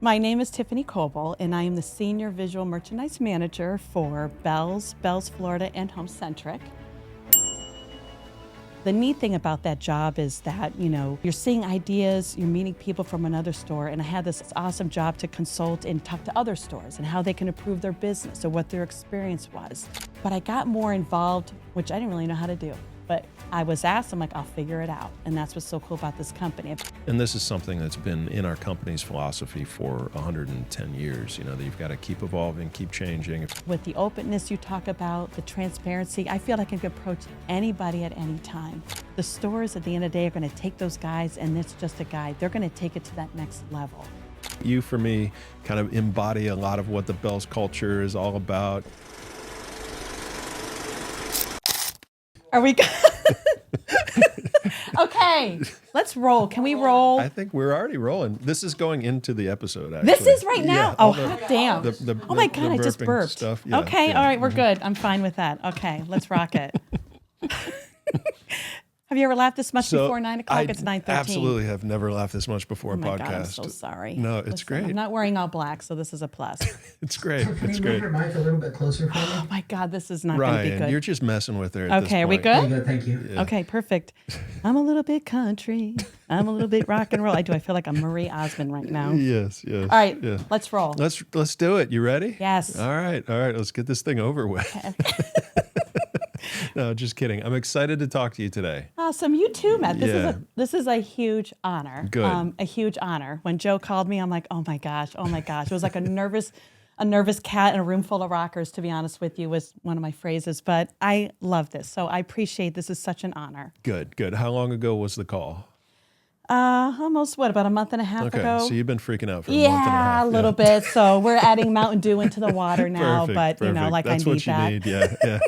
My name is Tiffany Coble, and I am the Senior Visual Merchandise Manager for Bealls Florida, and Homecentric. The neat thing about that job is that, you're seeing ideas, you're meeting people from another store, and I had this awesome job to consult and talk to other stores and how they can improve their business or what their experience was. But I got more involved, which I didn't really know how to do. But I was asked, I'm like, I'll figure it out. And that's what's so cool about this company. And this is something that's been in our company's philosophy for 110 years, that you've got to keep evolving, keep changing. With the openness you talk about, the transparency, I feel like I can approach anybody at any time. The stores at the end of the day are going to take those guides, and it's just a guide. They're going to take it to that next level. You, for me, kind of embody a lot of what the Bealls culture is all about. Are we Okay, let's roll. Can we roll? I think we're already rolling. This is going into the episode, actually. This is right now? Yeah, oh, hot damn. Oh my God, I just burping burped. Stuff. Yeah, okay, yeah. all right, we're good. I'm fine with that. Okay, let's rock it. Have you ever laughed this much before 9 o'clock? It's 9:13. Absolutely have never laughed this much before a podcast. God, I'm so sorry. No, it's Listen, great. I'm not wearing all black, so this is a plus. It's great. Can It's you great. move your mic a little bit closer for me? Oh my God, this is not going to be Ryan, good. you're just messing with her at this Okay, are we point. good? Good, thank you. Yeah. Okay, perfect. I'm a little bit country. I'm a little bit rock and roll. I feel like I'm Marie Osmond right now. Yes, yes. All right, Yeah. let's roll. Let's do it. You ready? Yes. All right. Let's get this thing over with. No, just kidding. I'm excited to talk to you today. Awesome. You too, Matt. Yeah. This is a huge honor. Good. A huge honor. When Joe called me, I'm like, oh my gosh. It was like a nervous cat in a room full of rockers, to be honest with you, was one of my phrases. But I love this. So I appreciate this is such an honor. Good. How long ago was the call? Almost about a month and a half ago? So you've been freaking out for a month and a half. Yeah, a little bit. So we're adding Mountain Dew into the water now, Perfect. but That's I need what you that. need. Yeah.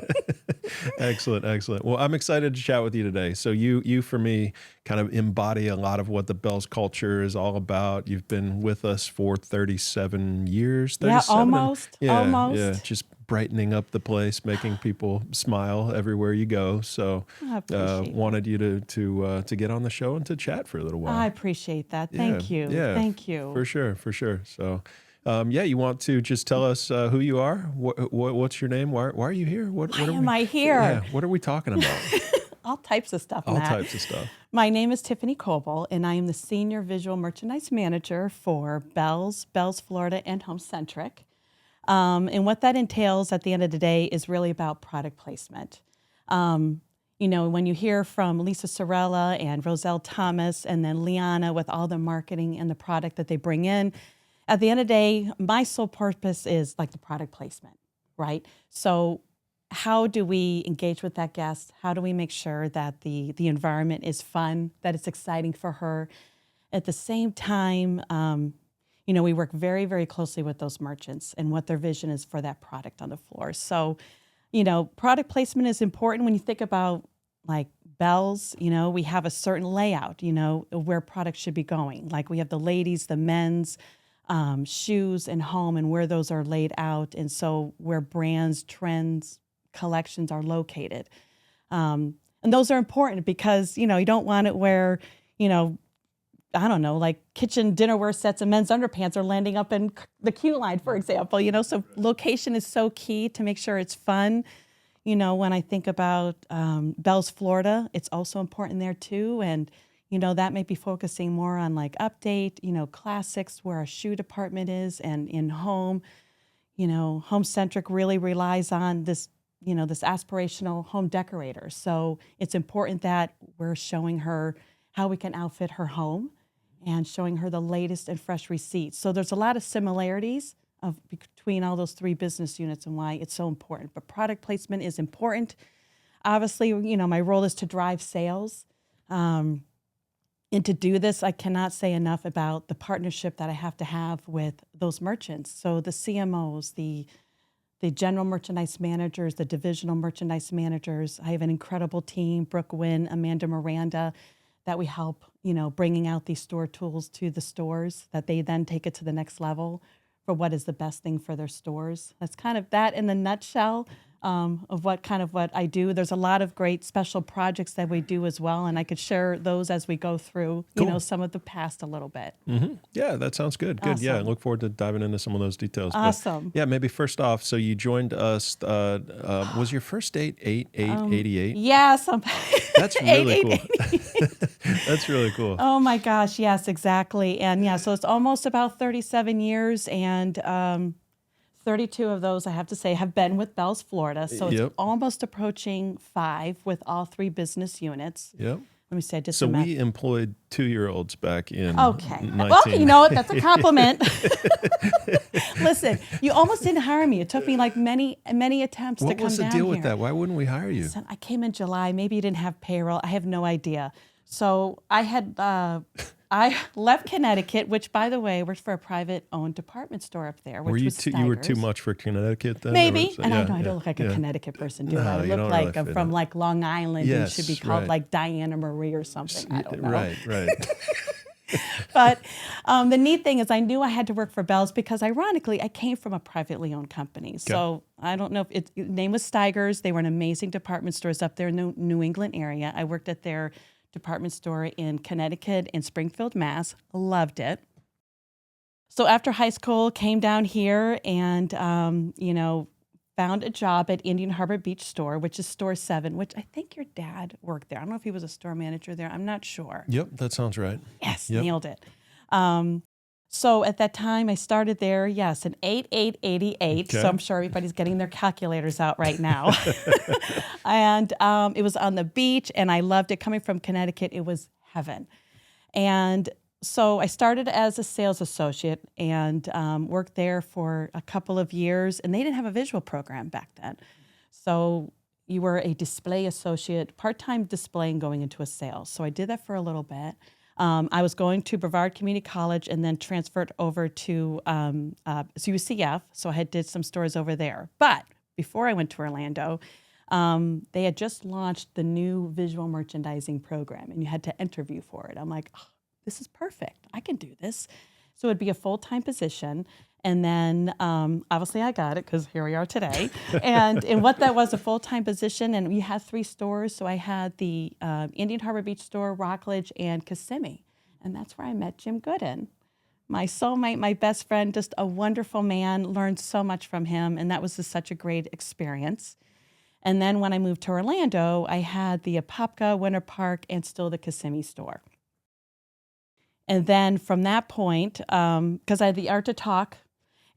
Excellent. Well, I'm excited to chat with you today. So you for me kind of embody a lot of what the Bealls culture is all about. You've been with us for 37 years. 37? Almost. Yeah, just brightening up the place, making people smile everywhere you go. So I appreciate wanted you to get on the show and to chat for a little while. I appreciate that. Thank you. Yeah, Thank you. For sure. So, you want to just tell us who you are? What's your name? Why are you here? Why am I here? Yeah, what are we talking about? All types of stuff, All Matt. types of stuff. My name is Tiffany Coble, and I am the Senior Visual Merchandise Manager for Bealls Florida, and Homecentric. And what that entails at the end of the day is really about product placement. When you hear from Lisa Sorella and Roselle Thomas and then Liana with all the marketing and the product that they bring in, at the end of the day, my sole purpose is like the product placement, right? So how do we engage with that guest? How do we make sure that the environment is fun, that it's exciting for her? At the same time, we work very, very closely with those merchants and what their vision is for that product on the floor. So, product placement is important when you think about like Bealls. We have a certain layout, where products should be going. Like we have the ladies, the men's, shoes and home, and where those are laid out. And so where brands, trends, collections are located. And those are important because, you don't want it where, like kitchen dinnerware sets and men's underpants are landing up in the queue line, for example, so location is so key to make sure it's fun. When I think about Bealls, Florida, it's also important there too. And, that may be focusing more on like update, classics where our shoe department is, and in home, Homecentric really relies on this, this aspirational home decorator. So it's important that we're showing her how we can outfit her home and showing her the latest and fresh receipts. So there's a lot of similarities between all those three business units and why it's so important. But product placement is important. Obviously, my role is to drive sales. And to do this, I cannot say enough about the partnership that I have to have with those merchants. So the CMOs, the general merchandise managers, the divisional merchandise managers. I have an incredible team, Brooke Wynn, Amanda Miranda, that we help, bringing out these store tools to the stores that they then take it to the next level for what is the best thing for their stores. That's kind of that in the nutshell. of what I do. There's a lot of great special projects that we do as well, and I could share those as we go through, Cool. some of the past a little bit. Yeah, that sounds good. Good. Yeah, I Awesome. look forward to diving into some of those details. But Awesome. yeah, maybe first off, so you joined us. Was your first date 8888? Yeah, That's really cool. 8888. That's really cool. Oh my gosh, yes, exactly. And yeah, so it's almost about 37 years, and 32 of those, I have to say, have been with Bealls Florida. So it's Yep. almost approaching 5 with all 3 business units. Yep. Let me say, I did So some math. we employed 2-year-olds back in Okay. 19. Well, you know what? That's a compliment. Listen, you almost didn't hire me. It took me like many attempts to What come was the down deal here. with that? Why wouldn't we hire you? Listen, I came in July. Maybe you didn't have payroll. I have no idea. So I left Connecticut, which, by the way, worked for a private-owned department store up there, which Were you was you were too Steiger's. much for Connecticut then? Maybe. Or- And I yeah, know I yeah, don't look like a yeah. Connecticut person, do No, I? I you look don't like really I'm fit from in. like Long Island and should be Yes, called right. like Diana Marie or something. I don't know. Right. But the neat thing is I knew I had to work for Bealls because, ironically, I came from a privately owned company. So I don't know if its name was Steiger's. They were an amazing department stores up there in the New England area. I worked at their department store in Connecticut and Springfield, Mass. Loved it. So after high school, came down here and, found a job at Indian Harbor Beach store, which is store 7, which I think your dad worked there. I don't know if he was a store manager there. I'm not sure. Yep, that sounds right. Yes, Yep. nailed it. So at that time, I started there, yes, in 8888. Okay. So I'm sure everybody's getting their calculators out right now. And it was on the beach, and I loved it. Coming from Connecticut, it was heaven. And so I started as a sales associate and worked there for a couple of years, and they didn't have a visual program back then. So you were a display associate, part-time display and going into a sales. So I did that for a little bit. I was going to Brevard Community College and then transferred over to UCF, so I did some stores over there. But before I went to Orlando, they had just launched the new visual merchandising program, and you had to interview for it. I'm like, oh, this is perfect. I can do this. So it'd be a full-time position. And then obviously I got it because here we are today. And what that was, a full-time position, and we had 3 stores. So I had the Indian Harbor Beach store, Rockledge, and Kissimmee. And that's where I met Jim Gooden. My soulmate, my best friend, just a wonderful man, learned so much from him. And that was just such a great experience. And then when I moved to Orlando, I had the Apopka, Winter Park, and still the Kissimmee store. And then from that point, because I had the art to talk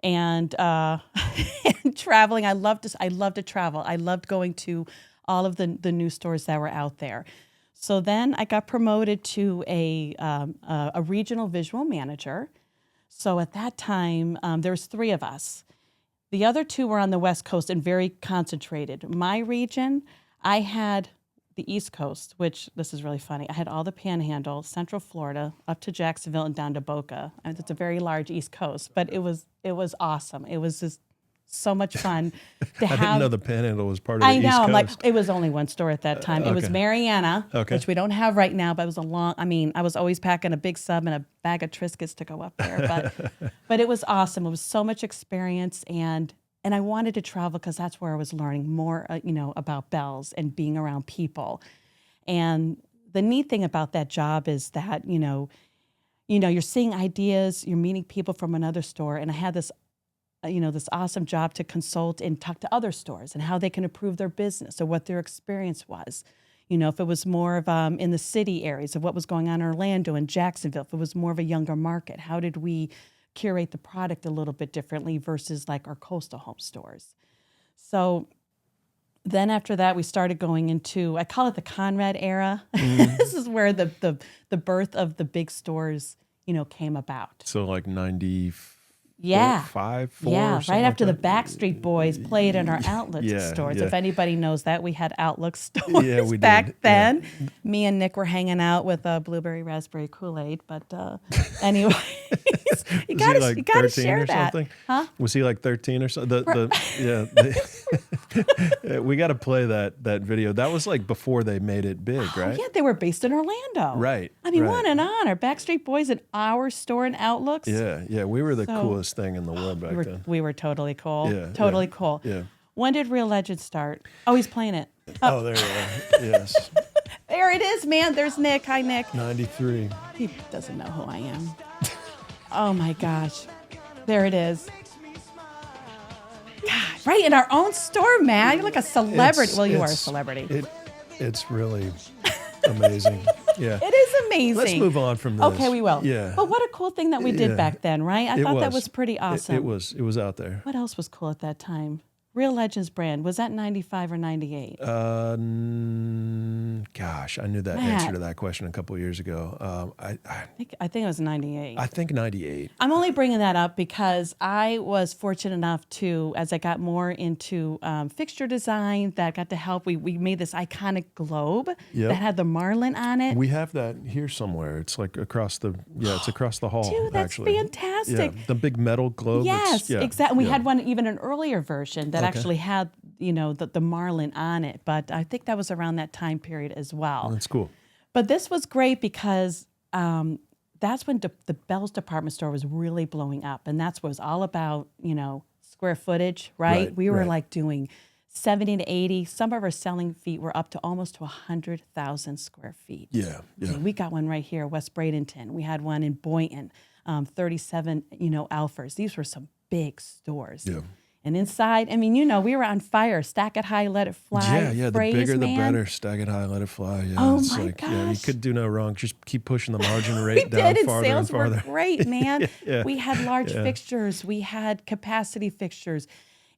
and, and traveling, I loved to travel. I loved going to all of the new stores that were out there. So then I got promoted to a regional visual manager. So at that time, there was 3 of us. The other 2 were on the West Coast and very concentrated. My region, I had the East Coast, which, this is really funny. I had all the Panhandle, Central Florida, up to Jacksonville and down to Boca. And it's a very large East Coast, but it was awesome. It was just so much fun to have. I didn't know the Panhandle was part of the I East know. Coast. I'm like, it was only one store at that time. It was okay. Mariana, Okay. which we don't have right now, but it was I was always packing a big sub and a bag of Triscuits to go up there. But it was awesome. It was so much experience, and I wanted to travel because that's where I was learning more, about Bealls and being around people. And the neat thing about that job is that, you're seeing ideas, you're meeting people from another store, and I had this this awesome job to consult and talk to other stores and how they can improve their business or what their experience was. If it was more of in the city areas of what was going on in Orlando and Jacksonville, if it was more of a younger market, how did we curate the product a little bit differently versus like our coastal home stores? So then after that, we started going into, I call it the Conrad era. This is where the birth of the big stores, came about. So like 95, Yeah. 4, Yeah, something right after like the Backstreet Boys played in our outlet Yeah, stores. yeah. If anybody knows that, we had outlet stores Yeah, we back did. then. Me and Nick were hanging out with blueberry raspberry Kool-Aid, but anyways, you Was he like gotta 13 share or that, something? huh? Was he like 13 or something? We got to play that video. That was like before they made it big, Oh, right? yeah, they were based in Orlando. Right, I mean, right. what an honor. Backstreet Boys in our store and outlooks. Yeah, we were the So- coolest thing in the world back then. We were totally cool. Yeah, Totally yeah, cool. yeah. When did Real Legends start? Oh, he's playing it. Oh, there you are. Yes. There it is, man. There's Nick. Hi, Nick. 93. He doesn't know who I am. Oh my gosh. There it is. God, right in our own store, man. You're like a celebrity. Well, you are a celebrity. It's really amazing. Yeah. It is amazing. Let's move on from this. Okay, we will. Yeah. But what a cool thing that we did back then, right? I thought that was pretty awesome. It was out there. What else was cool at that time? Real Legends brand. Was that 95 or 98? Gosh, I knew that answer to that question a couple of years ago. I think it was 98. I think 98. I'm only bringing that up because I was fortunate enough to, as I got more into fixture design, that got to help. We made this iconic globe that had the marlin on it. We have that here somewhere. It's like across the it's across the hall. Dude, that's actually. fantastic. Yeah, the big metal globe. Yes, exactly. We had one, even an earlier version that Okay. actually had, the marlin on it. But I think that was around that time period as well. That's cool. But this was great because that's when the Bealls department store was really blowing up. And that's what it was all about, square footage, right? We were like doing 70 to 80. Some of our selling feet were up to almost to 100,000 square feet. Yeah, yeah. I mean, we got one right here, West Bradenton. We had one in Boynton, 37, Alfers. These were some big stores. Yeah. And inside, we were on fire. Stack it high, let it fly. Yeah, phrase, the bigger man. the better. Stack it high, let it fly. Yeah, Oh it's my you gosh. could do no wrong. Just keep pushing the margin We rate down did, and farther sales and farther. were great, man. Yeah. We had large fixtures. We had capacity fixtures.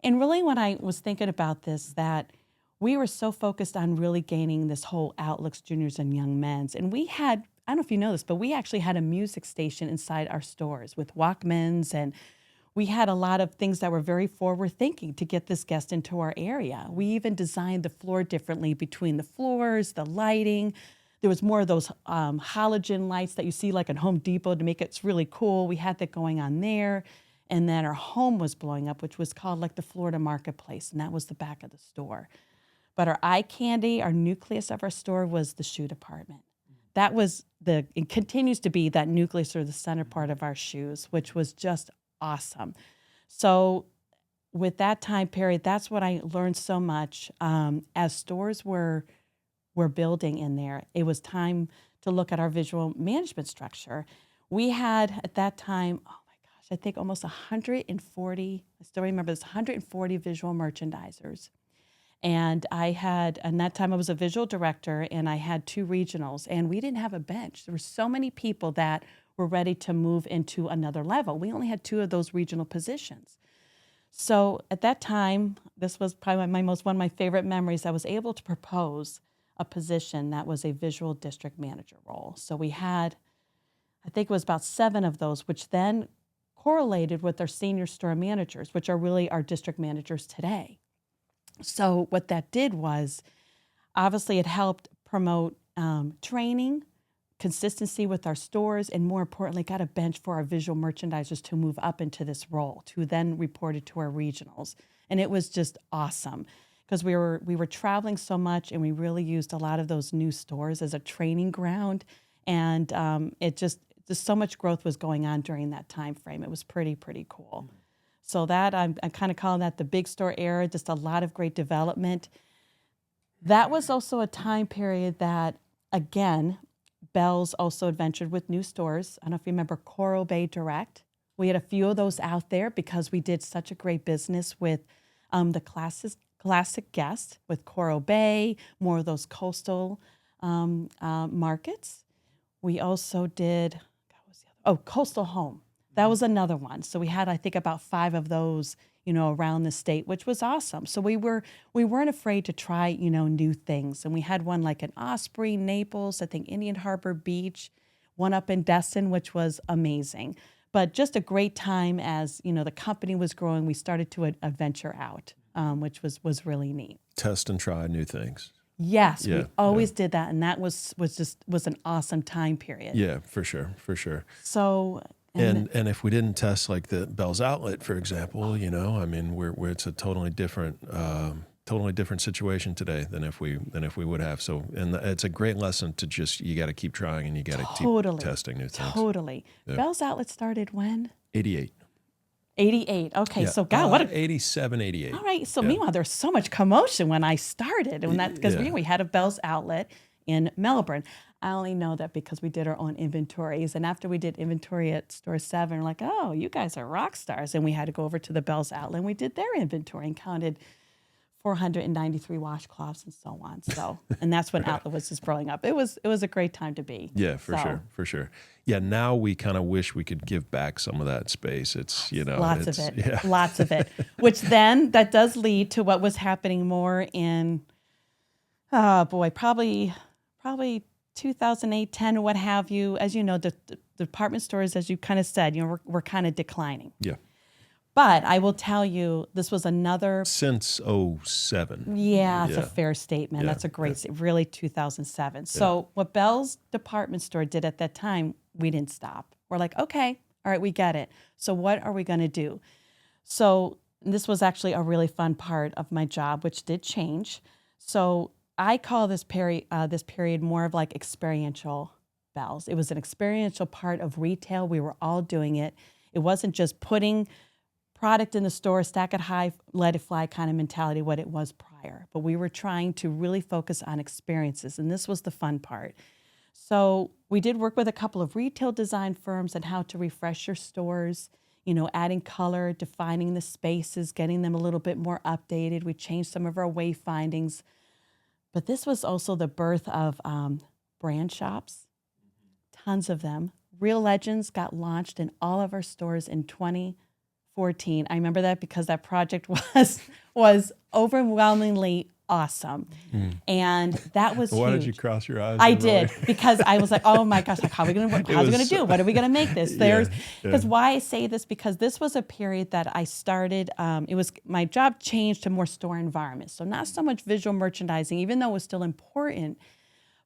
And really when I was thinking about this, that we were so focused on really gaining this whole Outlooks Juniors and Young Men's. And we had, I don't know if you know this, but we actually had a music station inside our stores with Walkmans, and we had a lot of things that were very forward thinking to get this guest into our area. We even designed the floor differently between the floors, the lighting. There was more of those halogen lights that you see like in Home Depot to make it really cool. We had that going on there. And then our home was blowing up, which was called like the Florida Marketplace, and that was the back of the store. But our eye candy, our nucleus of our store was the shoe department. That was it continues to be that nucleus or the center part of our shoes, which was just awesome. So with that time period, that's what I learned so much. As stores were building in there, it was time to look at our visual management structure. We had at that time, oh my gosh, I think almost 140, I still remember this, 140 visual merchandisers. And and that time I was a visual director, and I had 2 regionals, and we didn't have a bench. There were so many people that were ready to move into another level. We only had 2 of those regional positions. So at that time, this was probably one of my favorite memories. I was able to propose a position that was a visual district manager role. So we had, I think it was about 7 of those, which then correlated with our senior store managers, which are really our district managers today. So what that did was, obviously it helped promote training, consistency with our stores, and more importantly, got a bench for our visual merchandisers to move up into this role, to then report it to our regionals. And it was just awesome because we were traveling so much, and we really used a lot of those new stores as a training ground. And just so much growth was going on during that time frame. It was pretty cool. So that I'm kind of calling that the big store era, just a lot of great development. That was also a time period that, again, Bealls also adventured with new stores. I don't know if you remember Coral Bay Direct. We had a few of those out there because we did such a great business with the classic guest with Coral Bay, more of those coastal markets. We also did, Coastal Home. That was another one. So we had, I think, about 5 of those, around the state, which was awesome. So we weren't afraid to try, new things. And we had one like in Osprey, Naples, I think Indian Harbor Beach, one up in Destin, which was amazing. But just a great time as, the company was growing. We started to venture out, which was really neat. Test and try new things. Yes, we always did that, and that was an awesome time period. Yeah, for sure. So. And if we didn't test like the Bealls outlet, for example, we're it's a totally different situation today than if we would have. So, and it's a great lesson to just, you got to keep trying and you got to keep testing new things. Totally. Yeah. Bealls outlet started when? 88. 88. Okay, Yeah. so God, what a 87, 88. all right. So Yeah. meanwhile, there's so much commotion when I started, and that because Yeah. we had a Bealls outlet in Melbourne. I only know that because we did our own inventories, and after we did inventory at Store 7, we're like, oh, you guys are rock stars, and we had to go over to the Bealls outlet, and we did their inventory and counted 493 washcloths and so on. So, and that's when outlet was just growing up. It was a great time to be. Yeah, for sure. Yeah, now we kind of wish we could give back some of that space. It's, Lots of it's, it. Yeah. Lots of it. Which then that does lead to what was happening more in, oh boy, probably 2008, 10, what have you. As you know, the department stores, as you kind of said, we're kind of declining. Yeah. But I will tell you, this was another. Since '07. Yeah, that's a fair statement. Yeah, That's a great, really 2007. So what Bealls department store did at that time, we didn't stop. We're like, okay, all right, we get it. So what are we going to do? So this was actually a really fun part of my job, which did change. So I call this period more of like experiential Bealls. It was an experiential part of retail. We were all doing it. It wasn't just putting product in the store, stack it high, let it fly kind of mentality, what it was prior. But we were trying to really focus on experiences, and this was the fun part. So we did work with a couple of retail design firms on how to refresh your stores, adding color, defining the spaces, getting them a little bit more updated. We changed some of our wayfindings. But this was also the birth of brand shops, tons of them. Real Legends got launched in all of our stores in 2014. I remember that because that project was overwhelmingly awesome. And that was Why huge. did you cross your eyes? I did, because I was like, oh my gosh, like how's it gonna do? What are we gonna make this? Because why I say this, because this was a period that I started, my job changed to more store environment. So not so much visual merchandising, even though it was still important,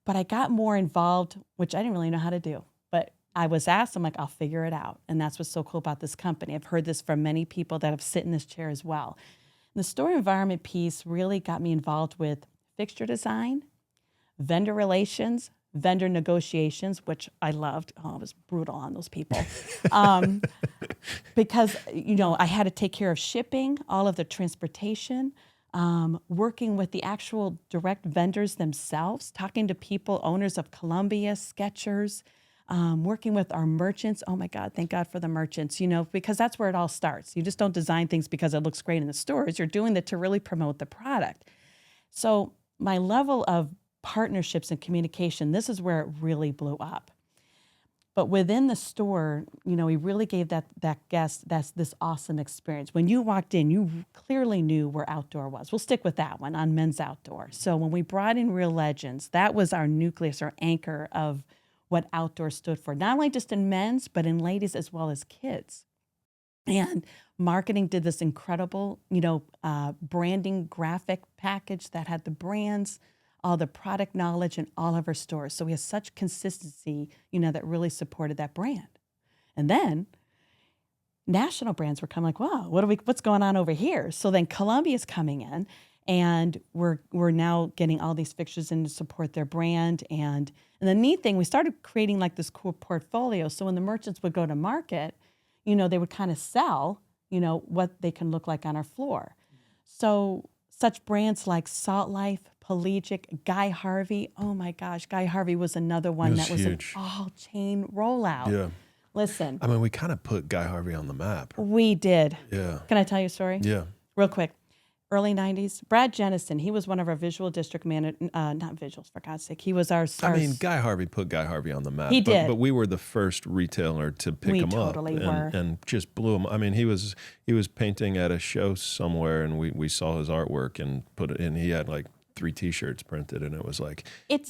but I got more involved, which I didn't really know how to do. But I was asked, I'm like, I'll figure it out. And that's what's so cool about this company. I've heard this from many people that have sit in this chair as well. And the store environment piece really got me involved with fixture design, vendor relations, vendor negotiations, which I loved. Oh, it was brutal on those people. Because, I had to take care of shipping, all of the transportation, working with the actual direct vendors themselves, talking to people, owners of Columbia, Skechers, working with our merchants. Oh my God, thank God for the merchants, because that's where it all starts. You just don't design things because it looks great in the stores. You're doing it to really promote the product. So my level of partnerships and communication, this is where it really blew up. But within the store, we really gave that guest this awesome experience. When you walked in, you clearly knew where outdoor was. We'll stick with that one on men's outdoor. So when we brought in Real Legends, that was our nucleus, our anchor of what outdoor stood for, not only just in men's, but in ladies as well as kids. And marketing did this incredible, branding graphic package that had the brands, all the product knowledge in all of our stores. So we had such consistency, that really supported that brand. And then national brands were kind of like, wow, what's going on over here? So then Columbia's coming in, and we're now getting all these fixtures in to support their brand. And the neat thing, we started creating like this cool portfolio. So when the merchants would go to market, they would kind of sell, what they can look like on our floor. So such brands like Salt Life, Pelagic, Guy Harvey. Oh my gosh, Guy Harvey was another one that was huge. an all-chain rollout. Yeah. Listen. I mean, we kind of put Guy Harvey on the map. We did. Yeah. Can I tell you a story? Yeah. Real quick. Early 90s, Brad Jennison, he was one of our visual district not visuals, for God's sake. He was our Guy Harvey put Guy Harvey on the map. He did. But we were the first retailer to pick him totally up and just blew him. I mean, he was painting at a show somewhere, and we saw his artwork and put it in. He had like 3 T-shirts printed, and it was like,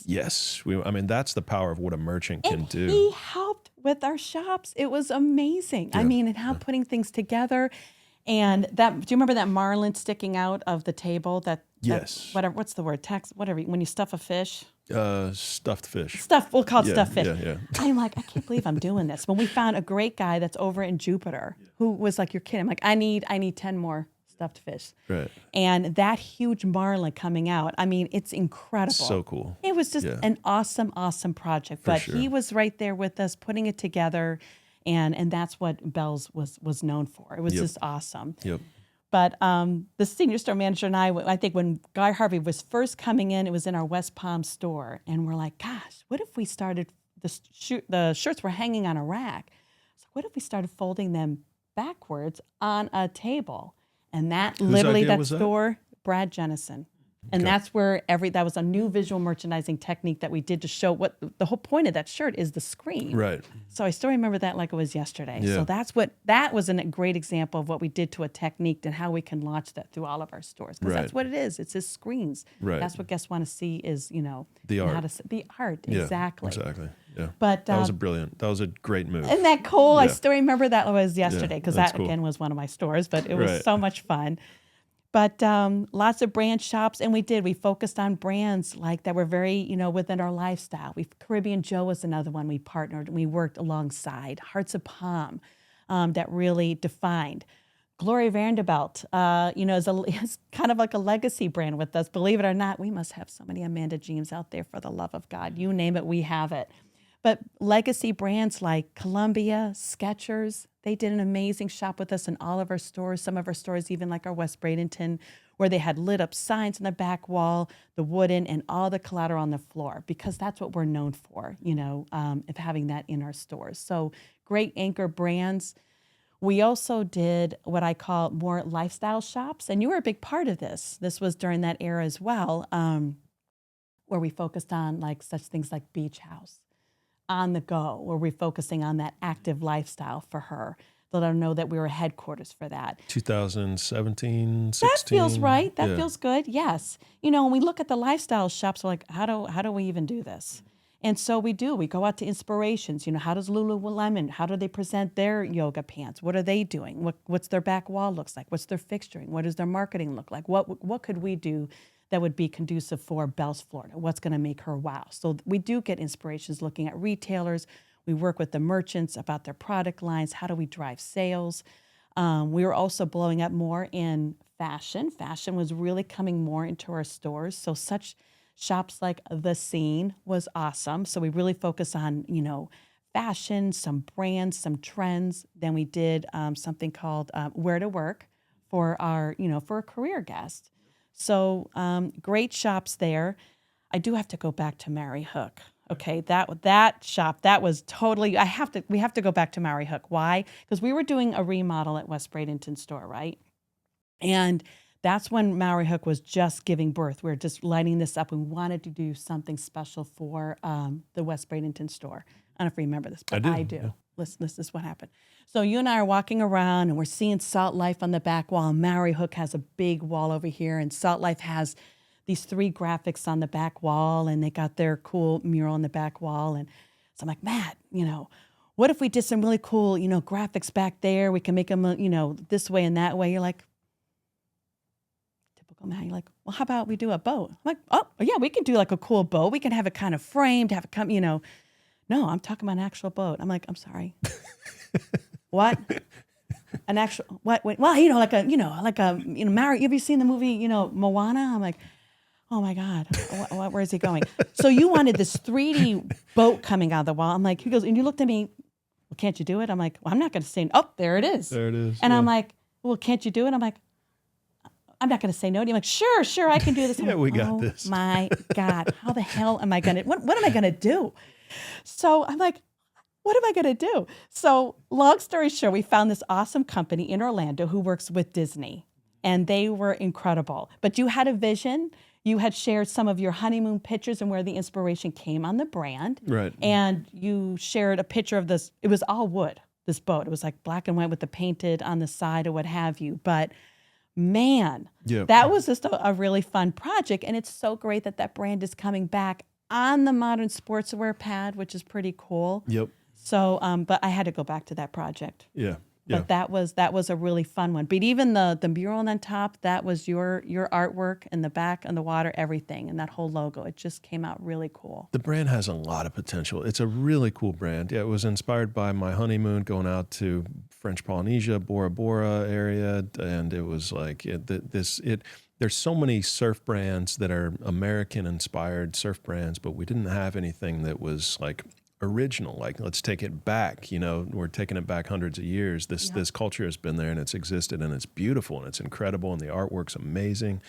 yes. That's the power of what a merchant can do. He helped with our shops. It was amazing. Yeah. And how putting things together. And do you remember that marlin sticking out of the table? Yes. Whatever. What's the word? When you stuff a fish. Stuffed fish. We'll call it stuffed fish. Yeah. I'm like, I can't believe I'm doing this. When we found a great guy that's over in Jupiter who was like, you're kidding. I'm like, I need 10 more stuffed fish. Right. And that huge marlin coming out, it's incredible. So cool. It was just an awesome, awesome project. But he was right there with us, putting it together. And that's what Bealls was known for. It was Yep. just awesome. Yep. But the senior store manager and I think when Guy Harvey was first coming in, it was in our West Palm store. And we're like, gosh, what if we started, the shirts were hanging on a rack. So what if we started folding them backwards on a table? And that literally, idea that was that? store, Brad Jennison. And that's where that was a new visual merchandising technique that we did to show what the whole point of that shirt is, the screen. Right. So I still remember that like it was yesterday. Yeah. So that was a great example of what we did to a technique and how we can launch that through all of our stores. Because that's what it is. It's just screens. Right. That's what guests want to see is, The art. the art. Yeah, Exactly. Exactly. Yeah. But that was a great move. isn't that cool? I Yeah. still remember that was yesterday because that's that cool. again was one of my stores, but it was Right. so much fun. But lots of brand shops, and we focused on brands like that were very, within our lifestyle. Caribbean Joe was another one we partnered and we worked alongside. Hearts of Palm, that really defined. Gloria Vanderbilt, is kind of like a legacy brand with us. Believe it or not, we must have so many Amanda Jeans out there, for the love of God. You name it, we have it. But legacy brands like Columbia, Skechers, they did an amazing shop with us in all of our stores. Some of our stores, even like our West Bradenton, where they had lit up signs on the back wall, the wooden, and all the collateral on the floor, because that's what we're known for, of having that in our stores. So great anchor brands. We also did what I call more lifestyle shops, and you were a big part of this. This was during that era as well, where we focused on like such things like Beach House, On the Go, where we're focusing on that active lifestyle for her. Let her know that we were headquarters for that. 2017, 16. That feels right. That Yeah. feels good. Yes. When we look at the lifestyle shops, we're like, how do we even do this? And so we do. We go out to inspirations. How does Lululemon, how do they present their yoga pants? What are they doing? What's their back wall looks like? What's their fixturing? What does their marketing look like? What could we do that would be conducive for Bealls Florida? What's going to make her wow? So we do get inspirations looking at retailers. We work with the merchants about their product lines. How do we drive sales? We were also blowing up more in fashion. Fashion was really coming more into our stores. So such shops like The Scene was awesome. So we really focus on, fashion, some brands, some trends. Then we did something called Where to Work for our, for a career guest. So great shops there. I do have to go back to Mary Hook. Okay, that shop, that was totally, we have to go back to Mary Hook. Why? Because we were doing a remodel at West Bradenton store, right? And that's when Mary Hook was just giving birth. We were just lighting this up. We wanted to do something special for the West Bradenton store. I don't know if you remember this, but I do. Yeah. Listen, this is what happened. So you and I are walking around and we're seeing Salt Life on the back wall. And Mary Hook has a big wall over here, and Salt Life has these 3 graphics on the back wall, and they got their cool mural on the back wall. And so I'm like, Matt, what if we did some really cool, graphics back there? We can make them, this way and that way. You're like, typical Matt. You're like, well, how about we do a boat? I'm like, oh, yeah, we can do like a cool boat. We can have it kind of framed, have it come, No, I'm talking about an actual boat. I'm like, I'm sorry. What? An actual, what? Wait, well, Mary, have you seen the movie, Moana? I'm like, oh my God, where is he going? So you wanted this 3D boat coming out of the wall. I'm like, he goes, and you looked at me, well, can't you do it? I'm like, well, I'm not going to say, oh, there it is. There it is. And yeah. I'm like, well, can't you do it? I'm like, I'm not going to say no to you. I'm like, sure, I can do this. I'm Yeah, like, we got oh this. My God, how the hell am I going to, what am I going to do? So I'm like, what am I going to do? So long story short, we found this awesome company in Orlando who works with Disney, and they were incredible. But you had a vision. You had shared some of your honeymoon pictures and where the inspiration came on the brand. Right. And you shared a picture of this. It was all wood, this boat. It was like black and white with the painted on the side or what have you. But man, Yeah. that was just a really fun project. And it's so great that brand is coming back on the modern sportswear pad, which is pretty cool. Yep. So, but I had to go back to that project. Yeah. Yeah. But that was a really fun one. But even the mural on top, that was your artwork in the back, on the water, everything, and that whole logo. It just came out really cool. The brand has a lot of potential. It's a really cool brand. Yeah, it was inspired by my honeymoon going out to French Polynesia, Bora Bora area, and it was like there's so many surf brands that are American inspired surf brands, but we didn't have anything that was like original. Like, let's take it back. We're taking it back hundreds of years. This culture has been there and it's existed and it's beautiful and it's incredible and the artwork's amazing.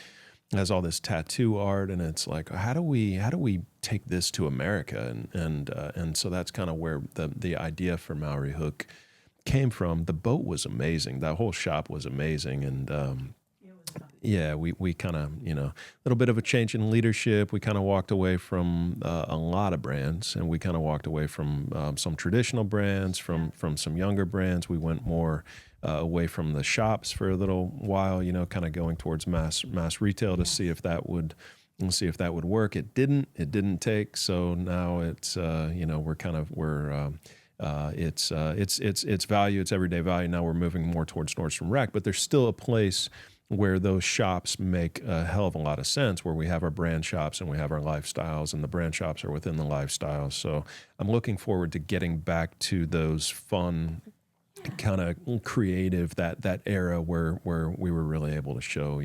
It has all this tattoo art and it's like, how do we take this to America? And so that's kind of where the idea for Maori Hook came from. The boat was amazing. That whole shop was amazing. And yeah, we kind of, a little bit of a change in leadership. We kind of walked away from a lot of brands, and we kind of walked away from some traditional brands, from some younger brands. We went more away from the shops for a little while, kind of going towards mass retail to see if that would work. It didn't take. So now it's it's value, it's everyday value. Now we're moving more towards Nordstrom Rack, but there's still a place where those shops make a hell of a lot of sense, where we have our brand shops and we have our lifestyles, and the brand shops are within the lifestyles. So I'm looking forward to getting back to those fun, kind of creative, that era where we were really able to show,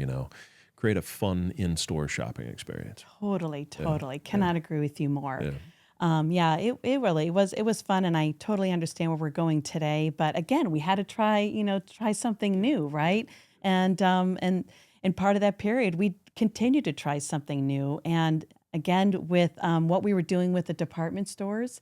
create a fun in-store shopping experience. Totally. Cannot agree with you more. Yeah. It really was. It was fun, and I totally understand where we're going today. But again, we had to try something new, right? And part of that period, we continued to try something new. And again, with what we were doing with the department stores,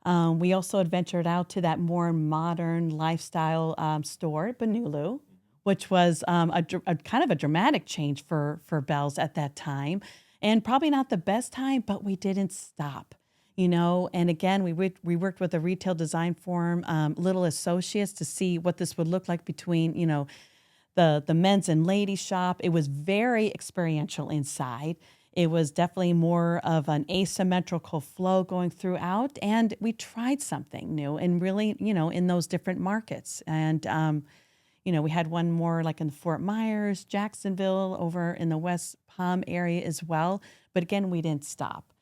we also adventured out to that more modern lifestyle store, Benulu, which was a kind of a dramatic change for Bealls at that time, and probably not the best time, but we didn't stop. And again, we worked with a retail design firm, Little Associates, to see what this would look like between, the men's and ladies shop. It was very experiential inside. It was definitely more of an asymmetrical flow going throughout. And we tried something new and really, in those different markets. And, we had one more like in Fort Myers, Jacksonville, over in the West Palm area as well. But again, we didn't stop.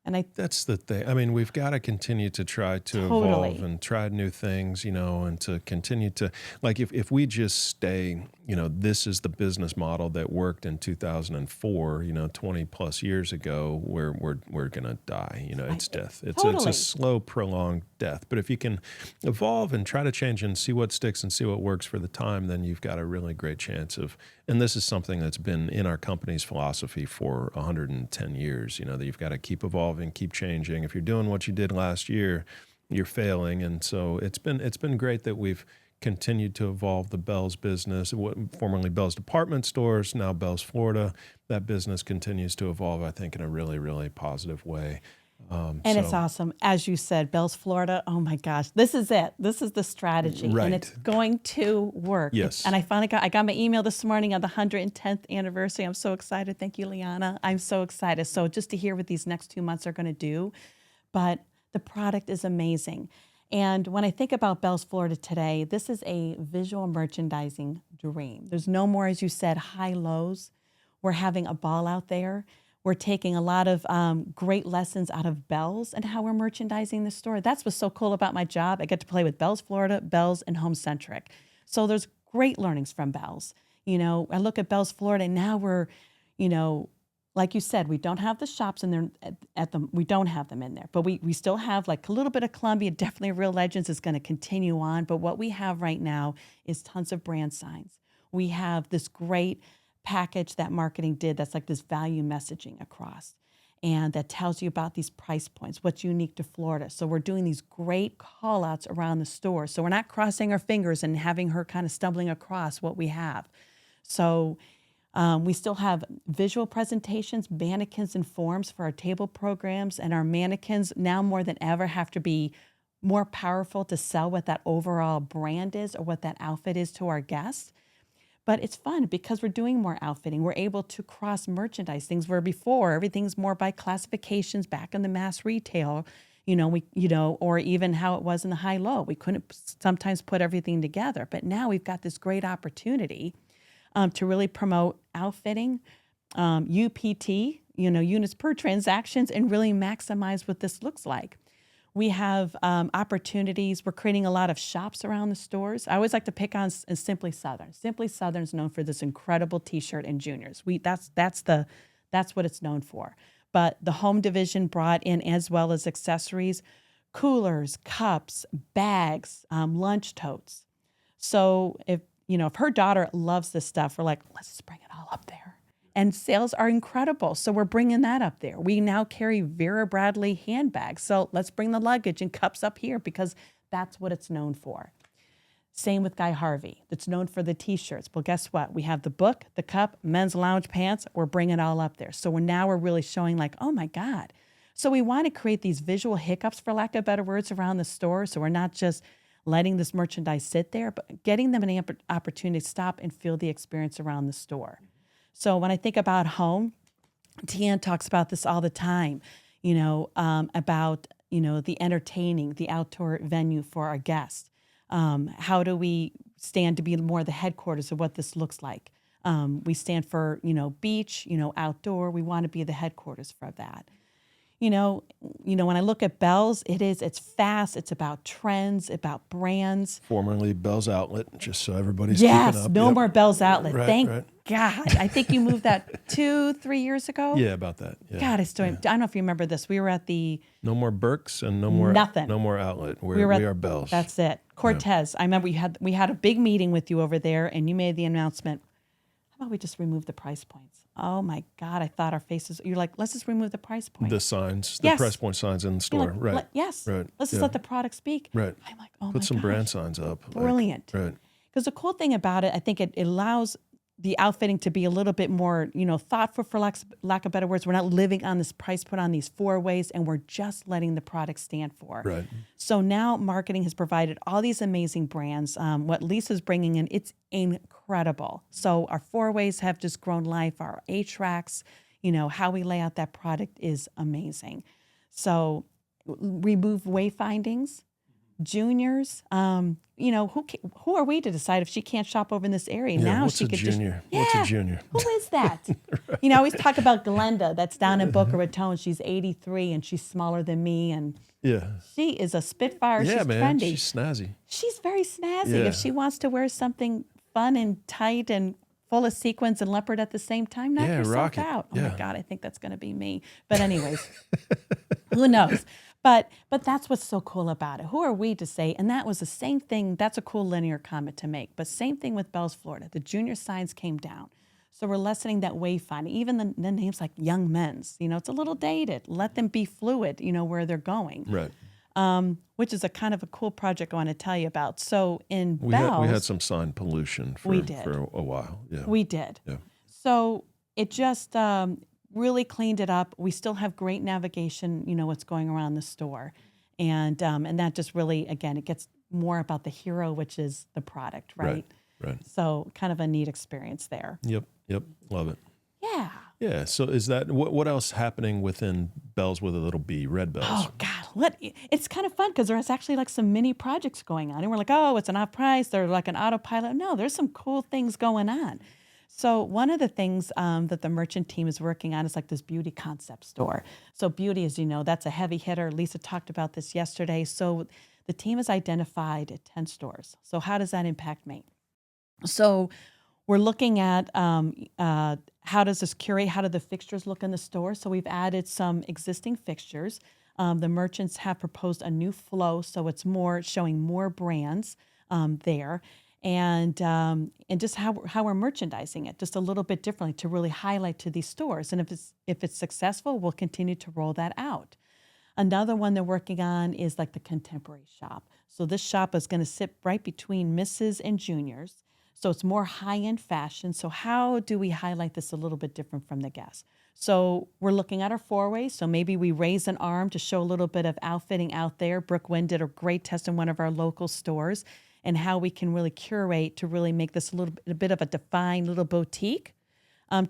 And that's the thing. I mean, we've got to continue to try to evolve and try new things, and to continue to, like, if we just stay, this is the business model that worked in 2004, 20 plus years ago, we're going to die. It's death. It's a slow, prolonged death. But if you can evolve and try to change and see what sticks and see what works for the time, then you've got a really great chance of, and this is something that's been in our company's philosophy for 110 years, that you've got to keep evolving, keep changing. If you're doing what you did last year, you're failing. And so it's been great that we've continued to evolve the Bealls business, formerly Bealls Department Stores, now Bealls Florida. That business continues to evolve, I think, in a really, really positive way. It's awesome. As you said, Bealls Florida, oh my gosh, this is it. This is the strategy. Right. And it's going to work. Yes. And I got my email this morning on the 110th anniversary. I'm so excited. Thank you, Liana. I'm so excited. So just to hear what these next 2 months are going to do. But the product is amazing. And when I think about Bealls Florida today, this is a visual merchandising dream. There's no more, as you said, high lows. We're having a ball out there. We're taking a lot of great lessons out of Bealls and how we're merchandising the store. That's what's so cool about my job. I get to play with Bealls Florida, Bealls, and Home Centric. So there's great learnings from Bealls. I look at Bealls Florida, and now we're, like you said, we don't have the shops in there we don't have them in there, but we still have like a little bit of Columbia. Definitely Real Legends is going to continue on. But what we have right now is tons of brand signs. We have this great package that marketing did that's like this value messaging across, and that tells you about these price points, what's unique to Florida. So we're doing these great call outs around the store. So we're not crossing our fingers and having her kind of stumbling across what we have. So we still have visual presentations, mannequins and forms for our table programs, and our mannequins now more than ever have to be more powerful to sell what that overall brand is or what that outfit is to our guests. But it's fun because we're doing more outfitting. We're able to cross merchandise things where before everything's more by classifications back in the mass retail, or even how it was in the high-low. We couldn't sometimes put everything together. But now we've got this great opportunity to really promote outfitting, UPT, units per transactions, and really maximize what this looks like. We have opportunities. We're creating a lot of shops around the stores. I always like to pick on Simply Southern. Simply Southern's known for this incredible T-shirt and juniors. That's what it's known for. But the home division brought in, as well as accessories, coolers, cups, bags, lunch totes. So if her daughter loves this stuff, we're like, let's just bring it all up there. And sales are incredible. So we're bringing that up there. We now carry Vera Bradley handbags. So let's bring the luggage and cups up here because that's what it's known for. Same with Guy Harvey. It's known for the T-shirts. Well, guess what? We have the book, the cup, men's lounge pants. We're bringing it all up there. So we're really showing like, oh my God. So we want to create these visual hiccups, for lack of better words, around the store. So we're not just letting this merchandise sit there, but getting them an opportunity to stop and feel the experience around the store. So when I think about home, Tian talks about this all the time, about, the entertaining, the outdoor venue for our guests. How do we stand to be more the headquarters of what this looks like? We stand for, beach, outdoor. We want to be the headquarters for that. When I look at Bealls, it's fast. It's about trends, about brands. Formerly Bealls Outlet, just so everybody's keeping up. Yes, no more Bealls Outlet. Right, Thank right. God. I think you moved that 2-3 years ago. Yeah, about that. Yeah. God, I don't know if you remember this. We were at the No more Burks and no more Nothing. No more Outlet. We were at- are Bealls. That's it. Cortez. I remember we had a big meeting with you over there, and you made the announcement. How about we just remove the price points? Oh my God, I thought our faces. You're like, let's just remove the price point. The signs, the Yes. price point signs in the store. You're like, Right. Yes. Right. Let's just let the product speak. Right. I'm like, oh my Put some gosh. brand signs up. Brilliant. Right. Because the cool thing about it, I think it allows the outfitting to be a little bit more, thoughtful, for lack of better words. We're not living on this price put on these 4 ways, and we're just letting the product stand for. Right. So now marketing has provided all these amazing brands. What Lisa's bringing in, it's incredible. So our 4 ways have just grown life. Our A-tracks, how we lay out that product is amazing. So remove wayfindings. Juniors, who are we to decide if she can't shop over in this area? Yeah, Now what's she a could junior? just What's a junior? Who is that? I always talk about Glenda, that's down in Boca Raton. She's 83 and she's smaller than me, and Yeah. she is a spitfire. Yeah, She's man. trendy. She's snazzy. She's very snazzy. Yeah. If she wants to wear something fun and tight and full of sequins and leopard at the same time, knock Yeah, yourself rock it. out. Oh Yeah. my God, I think that's going to be me. But anyways, who knows? But that's what's so cool about it. Who are we to say? And that was the same thing. That's a cool linear comment to make. But same thing with Bealls Florida. The junior signs came down. So we're lessening that wayfinding. Even the names like Young Men's, it's a little dated. Let them be fluid, where they're going. Right. Which is a kind of a cool project I want to tell you about. So in We Bealls, had some sign pollution for a while. Yeah. we did. Yeah. So it just really cleaned it up. We still have great navigation, what's going around the store. And that just really, again, it gets more about the hero, which is the product, right? Right. So kind of a neat experience there. Yep. Love it. Yeah. Yeah. So is that what else happening within Bealls with a little B, Red Bealls? Oh God, it's kind of fun because there's actually like some mini projects going on, and we're like, oh, it's an off price. They're like an autopilot. No, there's some cool things going on. So one of the things that the merchant team is working on is like this beauty concept store. So beauty, as you know, that's a heavy hitter. Lisa talked about this yesterday. So the team has identified 10 stores. So how does that impact me? So we're looking at how does this curate, how do the fixtures look in the store? So we've added some existing fixtures. The merchants have proposed a new flow, so it's showing more brands there. And just how we're merchandising it just a little bit differently to really highlight to these stores. And if it's successful, we'll continue to roll that out. Another one they're working on is like the contemporary shop. So this shop is going to sit right between Mrs. and Juniors. So it's more high-end fashion. So how do we highlight this a little bit different from the guests? So we're looking at our 4 ways. So maybe we raise an arm to show a little bit of outfitting out there. Brooke Wynn did a great test in one of our local stores, and how we can really curate to really make this a bit of a defined little boutique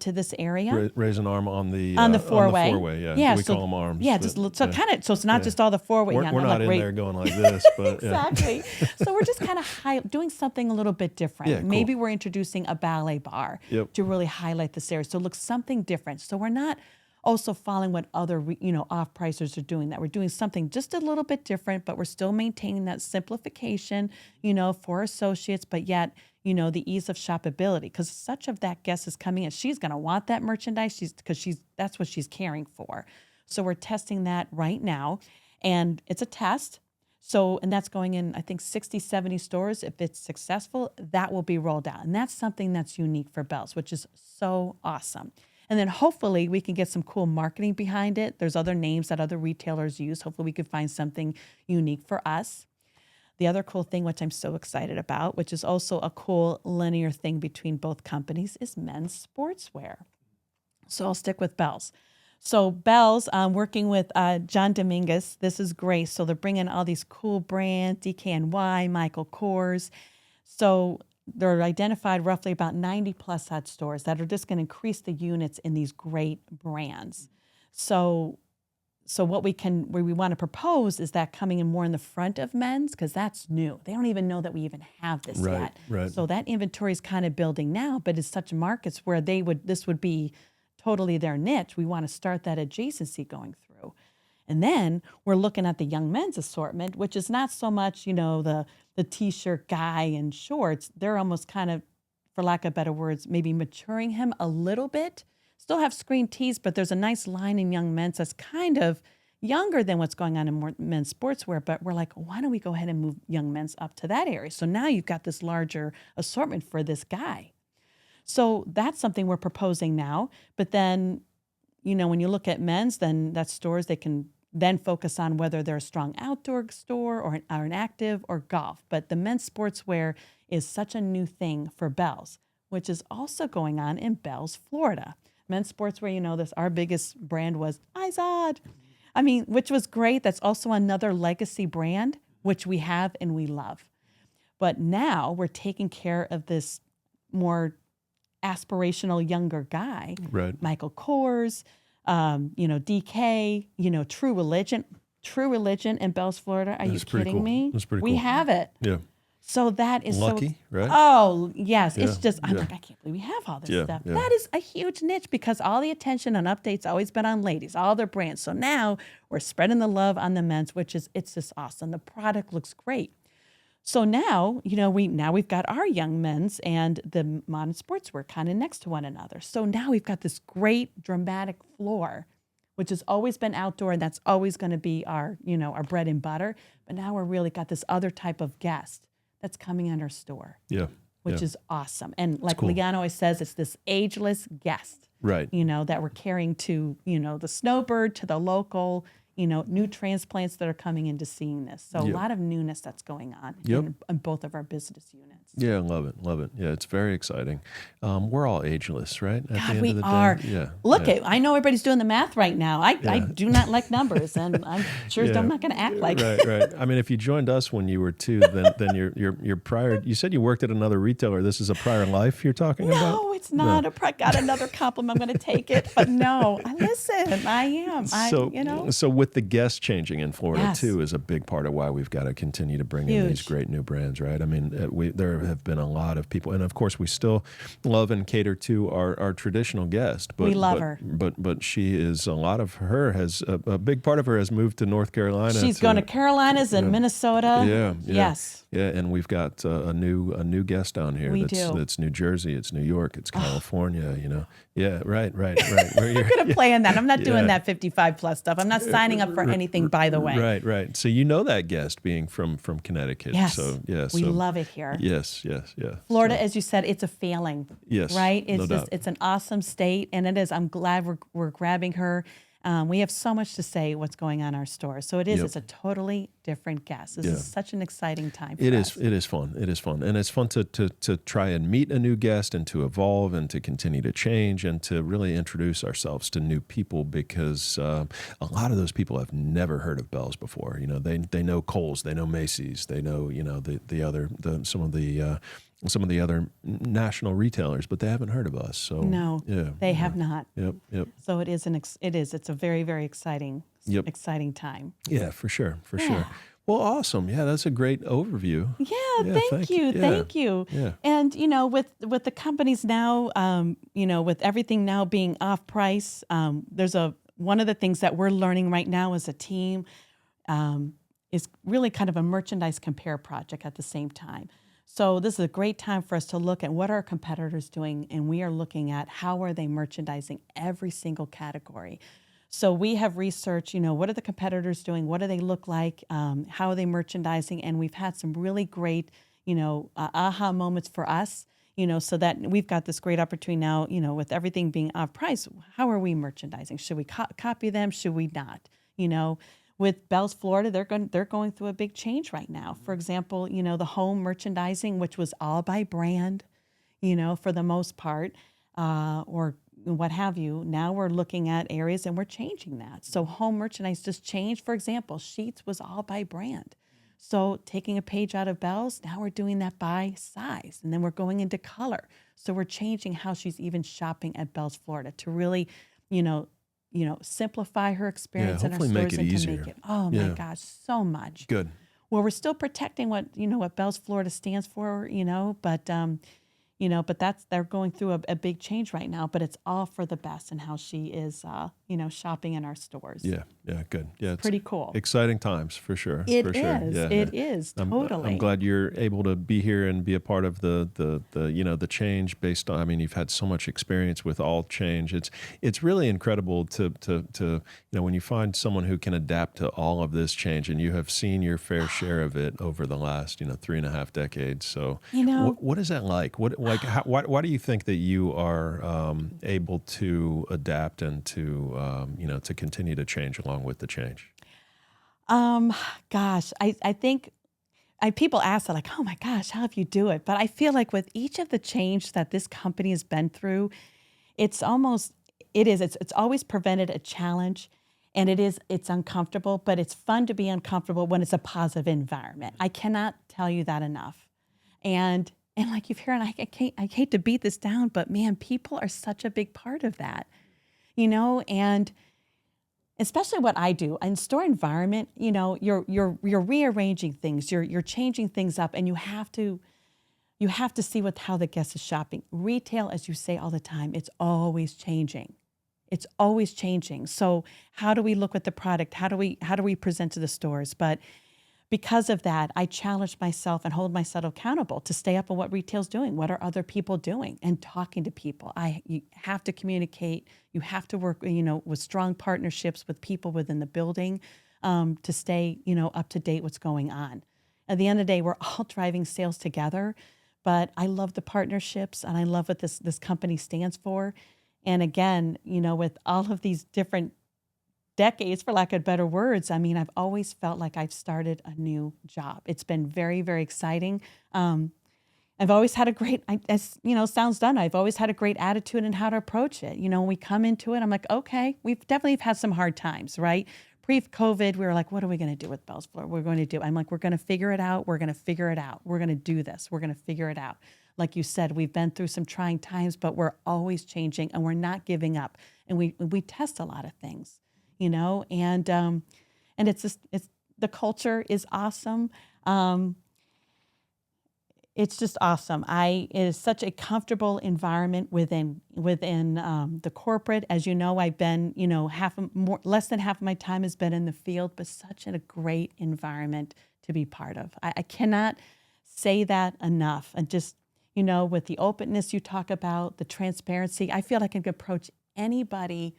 to this area. Raise an arm on the 4-way. 4-way, yeah. Yeah, We so, call them arms. Yeah, but, so it's not just all the 4-way. We're not in there going like this, but exactly. So we're just kind of doing something a little bit different. Yeah, cool. Maybe we're introducing a ballet bar to really highlight this area. So it looks something different. So we're not also following what other off-pricers are doing. That we're doing something just a little bit different, but we're still maintaining that simplification, for associates, but yet the ease of shoppability, because such of that guest is coming in. She's going to want that merchandise because that's what she's caring for. So we're testing that right now. And it's a test. So, and that's going in, I think, 60, 70 stores. If it's successful, that will be rolled out. And that's something that's unique for Bealls, which is so awesome. And then hopefully we can get some cool marketing behind it. There's other names that other retailers use. Hopefully we can find something unique for us. The other cool thing, which I'm so excited about, which is also a cool linear thing between both companies, is men's sportswear. So I'll stick with Bealls. So Bealls, working with John Dominguez, this is great. So they're bringing all these cool brands, DKNY, Michael Kors. So they're identified roughly about 90 Plus Size stores that are just going to increase the units in these great brands. So what we want to propose is that coming in more in the front of men's, because that's new. They don't even know that we even have this yet. Right. So that inventory is kind of building now, but it's such markets where this would be totally their niche. We want to start that adjacency going through. And then we're looking at the young men's assortment, which is not so much, the T-shirt guy and shorts. They're almost kind of, for lack of better words, maybe maturing him a little bit. Still have screen tees, but there's a nice line in young men's that's kind of younger than what's going on in more men's sportswear. But we're like, why don't we go ahead and move young men's up to that area? So now you've got this larger assortment for this guy. So that's something we're proposing now. But then, when you look at men's, then that's stores they can then focus on whether they're a strong outdoor store or an active or golf. But the men's sportswear is such a new thing for Bealls, which is also going on in Bealls, Florida. Men's sportswear, this our biggest brand was Izod. Which was great. That's also another legacy brand, which we have and we love. But now we're taking care of this more aspirational younger guy, Right. Michael Kors, DK, True Religion in Bealls, Florida. Are you kidding cool. me? That's pretty we cool. have it. Yeah. So that is Lucky, right? Oh, yes. Yeah, It's just, I'm yeah. like, I can't believe we have all this Yeah, stuff. yeah. That is a huge niche because all the attention and updates always been on ladies, all their brands. So now we're spreading the love on the men's, it's just awesome. The product looks great. So now, we've got our young men's and the modern sportswear kind of next to one another. So now we've got this great dramatic floor, which has always been outdoor, and that's always going to be our bread and butter. But now we're really got this other type of guest that's coming in our store, which is awesome. And like cool. Leanne always says, it's this ageless guest, Right. that we're carrying to, the snowbird, to the local, new transplants that are coming into seeing this. So a lot of newness that's going on in both of our business units. Yeah, love it. Yeah, it's very exciting. We're all ageless, right? At the God, end we of the day. are. Yeah. Look, I know everybody's doing the math right now. I do not like numbers, and I'm sure Yeah. I'm not going to act like Right. If you joined us when you were 2, then your prior. You said you worked at another retailer. This is a prior life you're talking about. No, it's not. Got another compliment. I'm going to take it. But no, I am. So with the guests changing in Florida Yes. too is a big part of why we've got to continue to bring in these Huge. great new brands, right? There have been a lot of people, and of course we still love and cater to our traditional guest. But We love her. But she is a lot of her has a big part of her has moved to North Carolina. She's going to Carolinas and Minnesota. Yeah. Yes. Yeah, and we've got a new guest down here. We that's do. That's New Jersey, it's New York, it's California. Yeah, right. I'm going to play in that. I'm not doing Yeah. that 55 plus stuff. I'm not signing up for anything, by the way. Right. So that guest being from Connecticut. Yes. So yeah, We love it here. Yes. Florida, as you said, it's a failing. Yes, Right? no doubt. It's an awesome state, and it is. I'm glad we're grabbing her. We have so much to say what's going on in our store. So it is. Yep. It's a totally different guest. This is such an exciting time for It us. is. It is fun. And it's fun to try and meet a new guest and to evolve and to continue to change and to really introduce ourselves to new people because a lot of those people have never heard of Bealls before. They know Kohl's, they know Macy's, they know some of the other national retailers, but they haven't heard of us. So No, they have not. Yep. So it's a very, very exciting time. Yeah, for sure. Well, awesome. Yeah, that's a great overview. Yeah, thank you. Yeah. Thank you. Yeah. And, with the companies now, with everything now being off price, there's one of the things that we're learning right now as a team is really kind of a merchandise compare project at the same time. So this is a great time for us to look at what are our competitors doing, and we are looking at how are they merchandising every single category. So we have researched, what are the competitors doing? What do they look like? How are they merchandising? And we've had some really great, aha moments for us, so that we've got this great opportunity now, with everything being off price. How are we merchandising? Should we copy them? Should we not? With Bealls Florida, they're going through a big change right now. For example, the home merchandising, which was all by brand, for the most part, or what have you. Now we're looking at areas and we're changing that. So home merchandise just changed. For example, sheets was all by brand. So taking a page out of Bealls, now we're doing that by size. And then we're going into color. So we're changing how she's even shopping at Bealls Florida to really, simplify her Yeah, experience in our hopefully make stores it and to easier. make it, oh my gosh, so much. Good. Well, we're still protecting what Bealls Florida stands for, but they're going through a big change right now, but it's all for the best in how she is, shopping in our stores. Yeah, good. Yeah, it's Pretty cool. exciting times for sure. It for sure. is. Yeah, It is totally. I'm glad you're able to be here and be a part of the change based on. I mean, you've had so much experience with all change. It's really incredible to when you find someone who can adapt to all of this change, and you have seen your fair share of it over the last 3.5 decades. So what is that like? Why do you think that you are able to adapt and to continue to change along with the change? Gosh, I think people ask that like, oh my gosh, how have you do it? But I feel like with each of the change that this company has been through, it's always prevented a challenge, and it's uncomfortable, but it's fun to be uncomfortable when it's a positive environment. I cannot tell you that enough. And like you've heard, I hate to beat this down, but man, people are such a big part of that, and especially what I do in store environment, you're rearranging things, you're changing things up, and you have to see how the guest is shopping. Retail, as you say all the time, it's always changing. It's always changing. So how do we look at the product? How do we present to the stores? But because of that, I challenge myself and hold myself accountable to stay up on what retail's doing. What are other people doing? And talking to people. You have to communicate. You have to work, with strong partnerships with people within the building to stay, up to date what's going on. At the end of the day, we're all driving sales together. But I love the partnerships, and I love what this company stands for. And again, with all of these different decades, for lack of better words, I mean, I've always felt like I've started a new job. It's been very, very exciting. I've always had a great, sounds done. I've always had a great attitude in how to approach it. When we come into it, I'm like, okay, we've definitely had some hard times, right? Pre-COVID, we were like, what are we going to do with Bealls Florida? I'm like, we're going to figure it out. We're going to figure it out. We're going to do this. We're going to figure it out. Like you said, we've been through some trying times, but we're always changing, and we're not giving up. And we test a lot of things. And it's the culture is awesome. It's just awesome. It is such a comfortable environment within the corporate. As you know, I've been, less than half of my time has been in the field, but such a great environment to be part of. I cannot say that enough. And just, with the openness you talk about, the transparency, I feel like I can approach anybody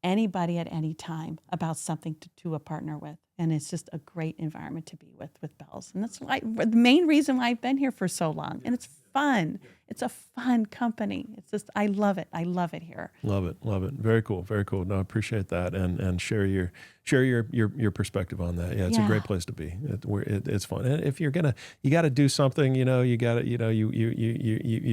at any time about something to partner with. And it's just a great environment to be with Bealls. And that's the main reason why I've been here for so long. And it's fun. It's a fun company. It's just, I love it. I love it here. Love it. Very cool. No, I appreciate that. And share your perspective on that. Yeah, it's a great place to be. It's fun. And if you got to do something, you've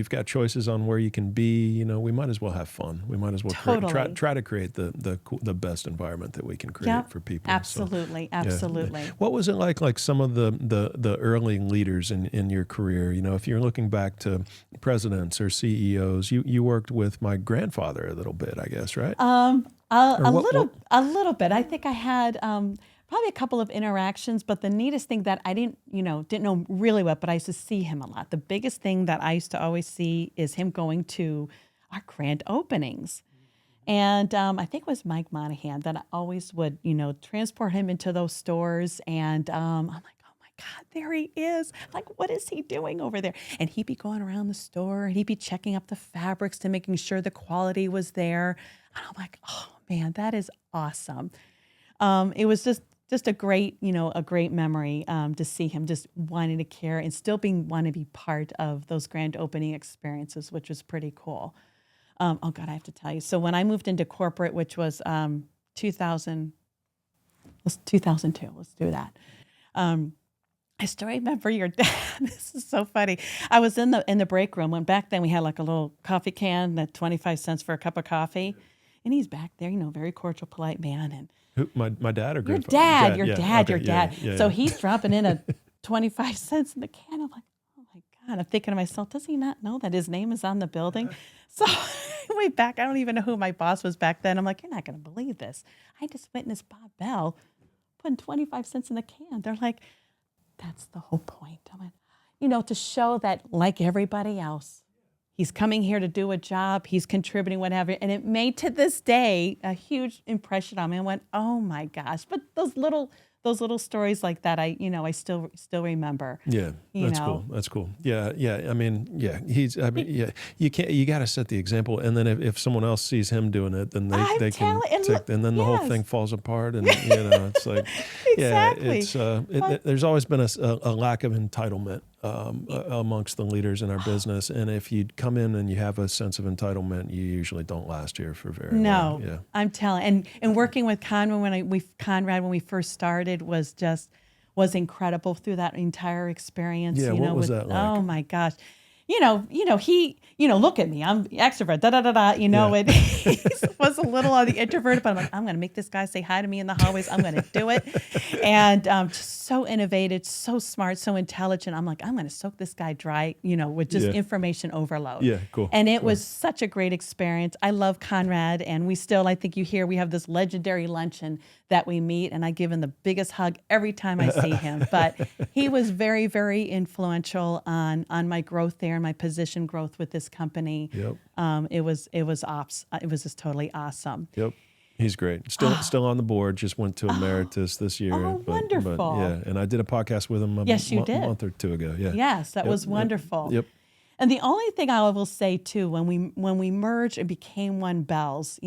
got choices on where you can be, we might as well have fun. We might as well try to create the best environment that we can create for people. Absolutely. Absolutely. Yeah. What was it like some of the early leaders in your career? If you're looking back to presidents or CEOs, you worked with my grandfather a little bit, I guess, right? A little bit. I think I had probably a couple of interactions, but the neatest thing that I didn't know really well, but I used to see him a lot. The biggest thing that I used to always see is him going to our grand openings. And I think it was Mike Monahan that I always would, transport him into those stores. And I'm like, oh my God, there he is. Like, what is he doing over there? And he'd be going around the store and he'd be checking up the fabrics to making sure the quality was there. And I'm like, oh man, that is awesome. It was just a great, a great memory to see him just wanting to care and still wanting to be part of those grand opening experiences, which was pretty cool. Oh God, I have to tell you. So when I moved into corporate, which was 2002, let's do that. I still remember your dad. This is so funny. I was in the break room when back then we had like a little coffee can that 25 cents for a cup of coffee, and he's back there, very cordial, polite man. And My dad or your grandfather? dad, your yeah, dad, okay, your dad. yeah. So he's dropping in a 25 cents in the can. I'm like, oh my God. I'm thinking to myself, does he not know that his name is on the building? So way back, I don't even know who my boss was back then. I'm like, you're not going to believe this. I just witnessed Bob Bell putting 25 cents in the can. They're like, that's the whole point. I went, to show that like everybody else, he's coming here to do a job, he's contributing, whatever. And it made to this day a huge impression on me. I went, oh my gosh. But those little stories like that, I still remember. Yeah, that's cool. That's cool. Yeah. I mean, you got to set the example. And then if someone else sees him doing it, then they can take, and then the whole thing falls apart. And, it's like, exactly. There's always been a lack of entitlement amongst the leaders in our business. And if you come in and you have a sense of entitlement, you usually don't last here for very long. Yeah. I'm telling. And working with Conrad when we first started was incredible through that entire experience. Yeah, what was that like? Oh my gosh. He, look at me, I'm extrovert, and he was a little on the introvert, but I'm like, I'm going to make this guy say hi to me in the hallways. I'm going to do it. And just so innovative, so smart, so intelligent. I'm like, I'm going to soak this guy dry, with just information overload. Yeah, cool. And it was such a great experience. I love Conrad, and I think we have this legendary luncheon that we meet, and I give him the biggest hug every time I see him. But he was very, very influential on my growth there and my position growth with this company. Yep. It was just totally awesome. Yep. He's great. Still on the board. Just went to Emeritus this year. Wonderful. But and I did a podcast with him a month or two ago. Yeah. Yes, that was wonderful. Yep. And the only thing I will say too, when we merged and became one Bealls,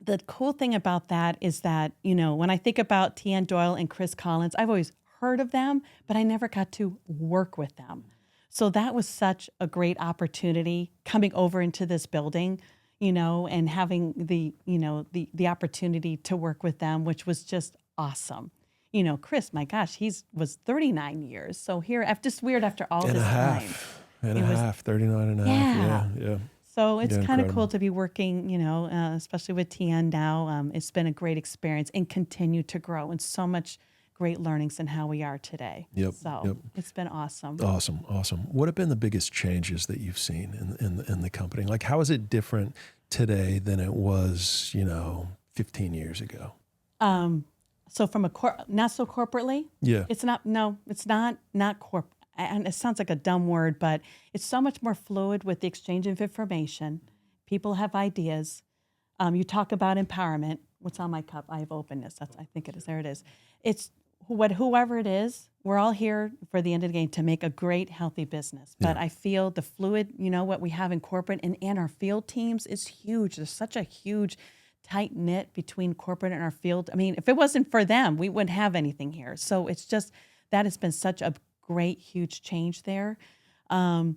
the cool thing about that is that, when I think about Tian Doyle and Chris Collins, I've always heard of them, but I never got to work with them. So that was such a great opportunity coming over into this building, and having the opportunity to work with them, which was just awesome. Chris, my gosh, was 39 years. So here, just weird after all this time. 39 and a half. Yeah. So it's kind of cool to be working, especially with Tian now. It's been a great experience and continue to grow, and so much great learnings in how we are today. It's been awesome. Awesome. What have been the biggest changes that you've seen in the company? Like, how is it different today than it was, 15 years ago? So from not so corporately. Yeah. It's not corporate. And it sounds like a dumb word, but it's so much more fluid with the exchange of information. People have ideas. You talk about empowerment. What's on my cup? I have openness. I think it is. There it is. It's whoever it is, we're all here for the end of the game to make a great, healthy business. But I feel the fluid, what we have in corporate and our field teams is huge. There's such a huge tight knit between corporate and our field. I mean, if it wasn't for them, we wouldn't have anything here. So it's just, that has been such a great, huge change there. And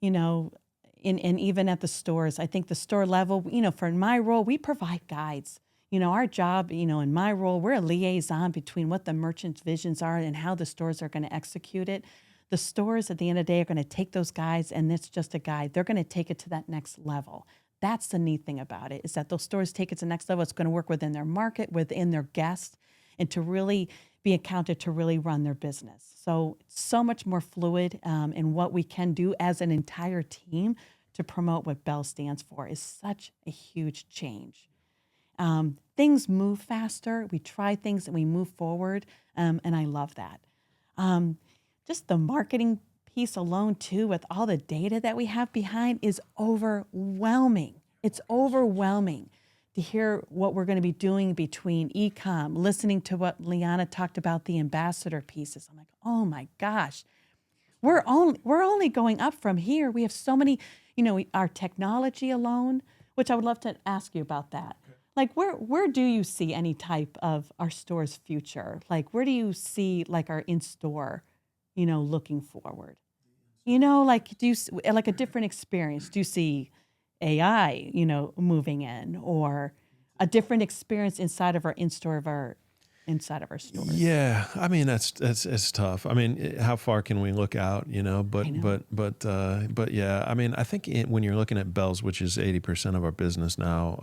even at the stores, I think the store level, for my role, we provide guides. Our job, in my role, we're a liaison between what the merchant's visions are and how the stores are going to execute it. The stores at the end of the day are going to take those guides, and it's just a guide. They're going to take it to that next level. That's the neat thing about it, is that those stores take it to the next level. It's going to work within their market, within their guests, and to really be accounted to really run their business. So much more fluid in what we can do as an entire team to promote what Bell stands for is such a huge change. Things move faster. We try things and we move forward, and I love that. Just the marketing piece alone, too, with all the data that we have behind is overwhelming. It's overwhelming to hear what we're going to be doing between e-com, listening to what Liana talked about, the ambassador pieces. I'm like, oh my gosh, we're only going up from here. We have so many, our technology alone, which I would love to ask you about that. Like, where do you see any type of our store's future? Like, where do you see like our in-store, looking forward? Like, do you like a different experience? Do you see AI, moving in, or a different experience inside of our inside of our stores? Yeah, I mean that's it's tough. I mean, how far can we look out? But I know. but yeah. I mean, I think when you're looking at Bealls, which is 80% of our business now,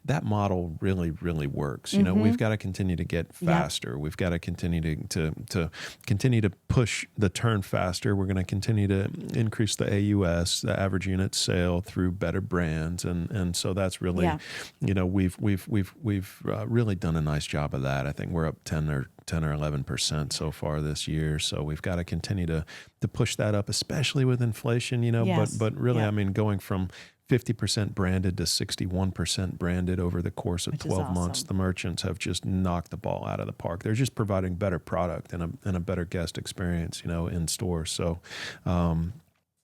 that model really works. We've got to continue to get faster. We've got to continue to continue to push the turn faster. We're going to continue to increase the AUS, the average unit sale, through better brands, and so that's really, we've really done a nice job of that. I think we're up 10 or 11% so far this year. So we've got to continue to push that up, especially with inflation, Yes. but really, Yeah. I mean, going from 50% branded to 61% branded over the course of Which is 12 months, awesome. the merchants have just knocked the ball out of the park. They're just providing better product and a better guest experience, in stores. So,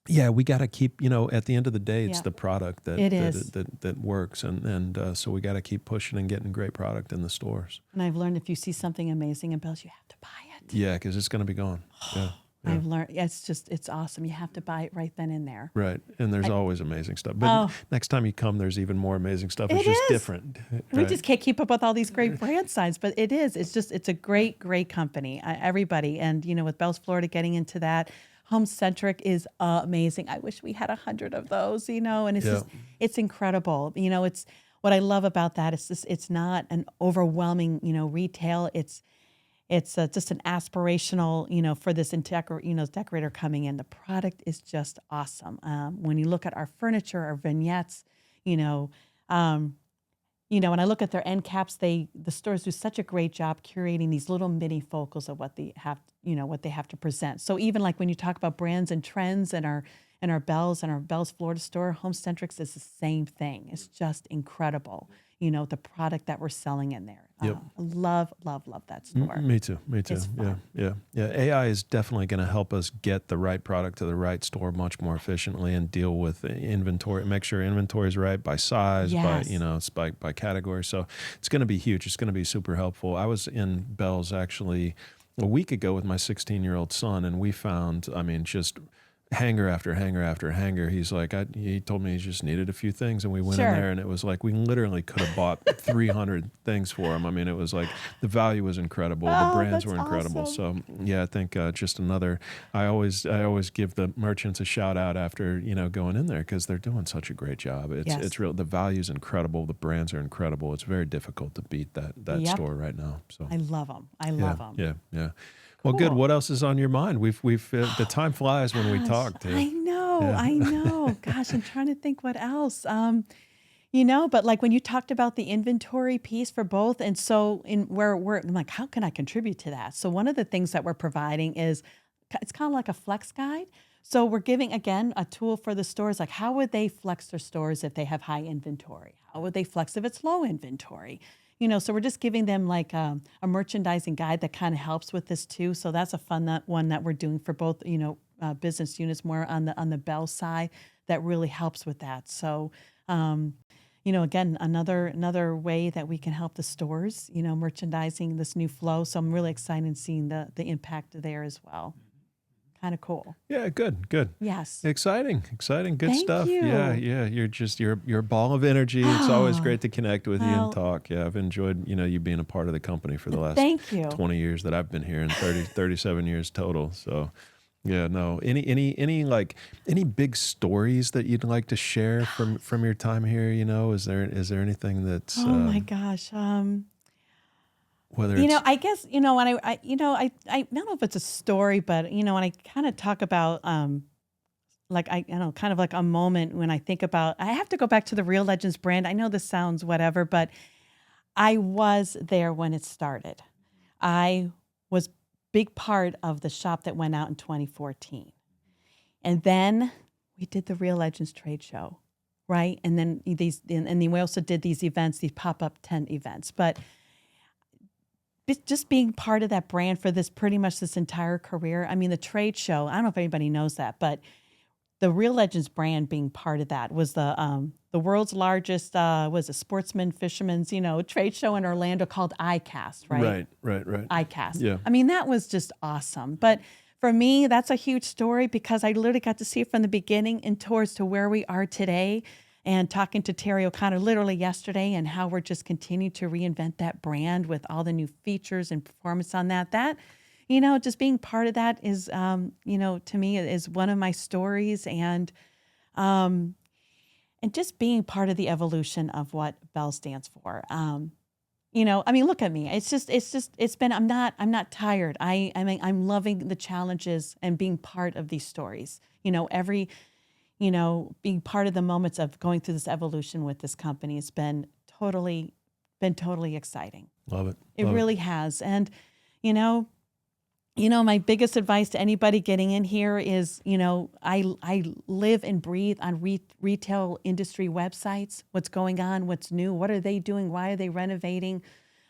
yeah, we got to keep, at the end of the day, it's Yeah. the product that It is. that works, and so we got to keep pushing and getting great product in the stores. And I've learned if you see something amazing in Bealls, you have to buy it. Yeah, because it's going to be gone. Yeah, I've learned, it's awesome. You have to buy it right then and there. right. And there's always amazing stuff. But next time you come, there's even more amazing stuff. It's It just is. different. We Right? just can't keep up with all these great brand signs, but it's a great company, everybody. And, with Bealls Florida getting into that, Home Centric is amazing. I wish we had 100 of those, and it's it's incredible. It's what I love about that is it's not an overwhelming, retail. It's just an aspirational, for this decorator coming in. The product is just awesome. When you look at our furniture, our vignettes, when I look at their end caps, the stores do such a great job curating these little mini focals of what they have, what they have to present. So even like when you talk about brands and trends and our Bealls Florida store, Home Centrics is the same thing. It's just incredible. The product that we're selling in there. Yep. Love that store. Me too. It's fun. Yeah. AI is definitely going to help us get the right product to the right store much more efficiently and deal with the inventory, make sure inventory is right by size, Yes. by category. So it's going to be huge. It's going to be super helpful. I was in Bealls actually a week ago with my 16-year-old son, and we found, just hanger after hanger after hanger. He's like, he told me he just needed a few things, and we went in Sure. there, and it was like we literally could have bought 300 things for him. It was like the value was incredible, the brands that's were incredible. awesome. So yeah, I think just another. I always give the merchants a shout out after going in there because they're doing such a great job. It's real. The value's incredible. The brands are incredible. It's very difficult to beat that Yep. store right now. So I love them. I love them. yeah. Well, good. Cool. What else is on your mind? We've the time flies when we talk. Too. I know. Yeah. I know. Gosh, I'm trying to think what else. But like when you talked about the inventory piece for both, and so I'm like, how can I contribute to that? So one of the things that we're providing is it's kind of like a flex guide. So we're giving again a tool for the stores, like how would they flex their stores if they have high inventory? How would they flex if it's low inventory? So we're just giving them like a merchandising guide that kind of helps with this too. So that's a fun one that we're doing for both, business units more on the Bealls side that really helps with that. So, again, another way that we can help the stores, merchandising this new flow. So I'm really excited seeing the impact there as well. Kind of cool. Yeah, good. Yes. Exciting, good Thank stuff. you. Yeah. You're a ball of energy. It's always great to connect with you Well- and talk. Yeah, I've enjoyed, you being a part of the company for the last Thank you. 20 years that I've been here and 37 years total. So, yeah, no. Any big stories that you'd like to share from your time here, Is there anything that's Oh my gosh. whether it's I guess, when I don't know if it's a story, but, when I kind of talk about, kind of like a moment when I think about, I have to go back to the Real Legends brand. I know this sounds whatever, but I was there when it started. I was big part of the shop that went out in 2014. And then we did the Real Legends trade show. right? And then we also did these events, these pop-up tent events. But just being part of that brand for pretty much this entire career. I mean, the trade show, I don't know if anybody knows that, but the Real Legends brand being part of that was the world's largest was a sportsman, fisherman's, trade show in Orlando called ICAST, right? Right. ICAST. Yeah. I mean, that was just awesome. But for me, that's a huge story because I literally got to see it from the beginning and towards to where we are today. And talking to Terry O'Connor literally yesterday and how we're just continuing to reinvent that brand with all the new features and performance on that, just being part of that is, to me is one of my stories and just being part of the evolution of what Bell stands for. I mean, look at me. It's been, I'm not tired. I'm loving the challenges and being part of these stories, being part of the moments of going through this evolution with this company has been totally exciting. Love it. It really has. And, my biggest advice to anybody getting in here is, I live and breathe on retail industry websites. What's going on? What's new? What are they doing? Why are they renovating?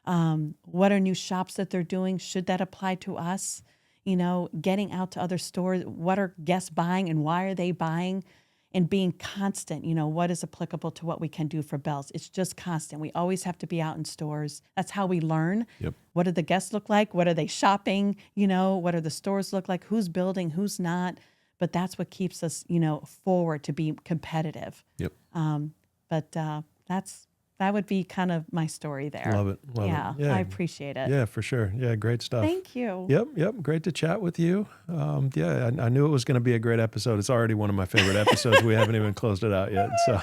What are new shops that they're doing? Should that apply to us? Getting out to other stores, what are guests buying and why are they buying, and being constant, what is applicable to what we can do for Bealls. It's just constant. We always have to be out in stores. That's how we learn. Yep. What do the guests look like? What are they shopping? What do the stores look like? Who's building? Who's not? But that's what keeps us, forward to be competitive. Yep. That would be kind of my story there. Love it. Yeah, I appreciate it. Yeah, for sure. Yeah, great stuff. Thank you. Yep. Great to chat with you. I knew it was going to be a great episode. It's already one of my favorite episodes. We haven't even closed it out yet. So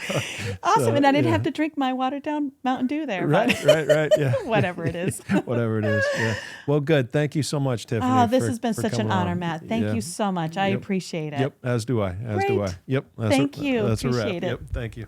awesome. And I didn't have to drink my watered down Mountain Dew there. Right. Yeah. Whatever it is. Whatever it is. Yeah. Well, good. Thank you so much, Tiffany. Oh, this has been such an honor, on. Matt. Thank you so much. I appreciate it. Yep. As do I. Great. Yep. Thank you. That's a wrap. Appreciate it. Yep. Thank you.